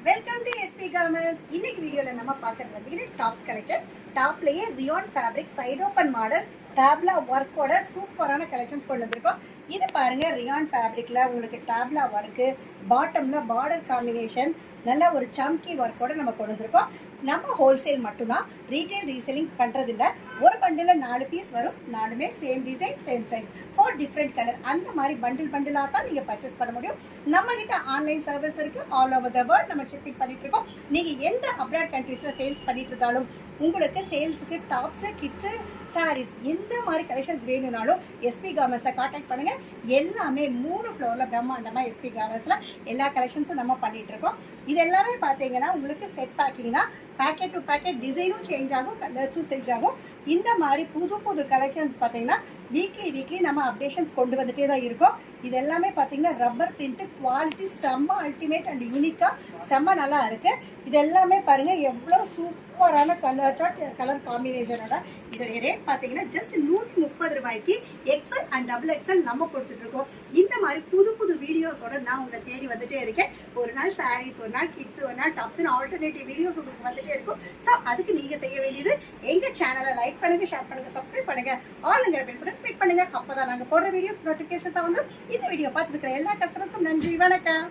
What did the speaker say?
Welcome to SP garments. இன்னைக்கு வீடியோல நம்ம பார்க்கறது வந்து டாப்ஸ் கலெக்ஷன். டாப்லயே rayon fabric side open model டேப்லா ஒர்க்கோட சூப்பரான கலெக்ஷன்ஸ் கொண்டு வந்திருக்கோம். இது பாருங்க, ரியான் ஃபேப்ரிக்ல உங்களுக்கு டேப்லா ஒர்க்கு, பாட்டம்ல பார்டர் காம்பினேஷன், நல்ல ஒரு சம்கி ஒர்க்கோட நம்ம கொண்டு வந்திருக்கோம். நம்ம ஹோல்சேல் மட்டும்தான், ரீட்டைல் ரீசெல்லிங் பண்றதில்ல. ஒரு பண்டில் 4 பீஸ் வரும், 4மே same design same size, 4 different colour. அந்த மாதிரி பண்டிலாக தான் நீங்கள் பர்ச்சேஸ் பண்ண முடியும். நம்ம கிட்ட ஆன்லைன் சர்வீஸ் இருக்கு, ஆல் ஓவர் த வேர்ல்ட் நம்ம ஷிப்பிங் பண்ணிட்டு இருக்கோம். நீங்கள் எந்த அப்ராட் கண்ட்ரீஸில் சேல்ஸ் பண்ணிட்டு இருந்தாலும் உங்களுக்கு சேல்ஸுக்கு டாப்ஸு, கிட்ஸு, சாரீஸ் எந்த மாதிரி கலெக்ஷன்ஸ் வேணும்னாலும் எஸ்பி கார்மெண்ட்ஸை கான்டாக்ட் பண்ணுங்கள். எல்லாமே 3 ஃப்ளோரில் பிரம்மாண்டமாக எஸ்பி கார்மெண்ட்ஸில் எல்லா கலெக்ஷன்ஸும் நம்ம பண்ணிட்டு இருக்கோம். இது எல்லாமே பார்த்தீங்கன்னா உங்களுக்கு செட் பேக்கிங் தான். பேக்கெட் டு பேக்கெட் டிசைனும் சேஞ்ச் ஆகும், கலர்ஸும் சேஞ்ச் ஆகும். இந்த மாதிரி புது புது கலெக்ஷன்ஸ் பார்த்தீங்கன்னா வீக்லி நம்ம அப்டேஷன்ஸ் கொண்டு வந்துட்டே தான் இருக்கோம். இது எல்லாமே பார்த்தீங்கன்னா ரப்பர் பிரிண்ட்டு குவாலிட்டி செம்ம அல்டிமேட் அண்ட் யூனிக்காக செம்ம நல்லா இருக்குது. இது எல்லாமே பாருங்கள் எவ்வளோ சூப்பரான கலர் காம்பினேஷனோட. இதோடைய ரேட் பார்த்தீங்கன்னா ஜஸ்ட் 130 ரூபாய்க்கு எக்ஸல் அண்ட் டபுள் எக்ஸல் நம்ம கொடுத்துட்ருக்கோம். இந்த மாதிரி புது புது வீடியோஸோட நான் உங்களை தேடி வந்துட்டே இருக்கேன். ஒரு நாள் சாரீஸ், ஒரு நாள் கிட்ஸ், ஒரு நாள் டாப்ஸ்னு ஆல்டர்னேட்டிவ் வீடியோஸ் உங்களுக்கு வந்துட்டே இருக்கும். ஸோ அதுக்கு நீங்கள் செய்ய வேண்டியது எங்கள் சேனலை லைக் பண்ணுங்கள், ஷேர் பண்ணுங்கள், சப்ஸ்கிரைப் பண்ணுங்கள், ஆளுங்கிற பெல் பட்டன் கிளிக் பண்ணுங்கள். அப்போ தான் நாங்கள் போடுற வீடியோஸ் நோட்டிஃபிகேஷன்ஸாக வந்து இந்த வீடியோ பார்த்துருக்கிற எல்லா கஸ்டமர்ஸ்க்கும் நன்றி, வணக்கம்.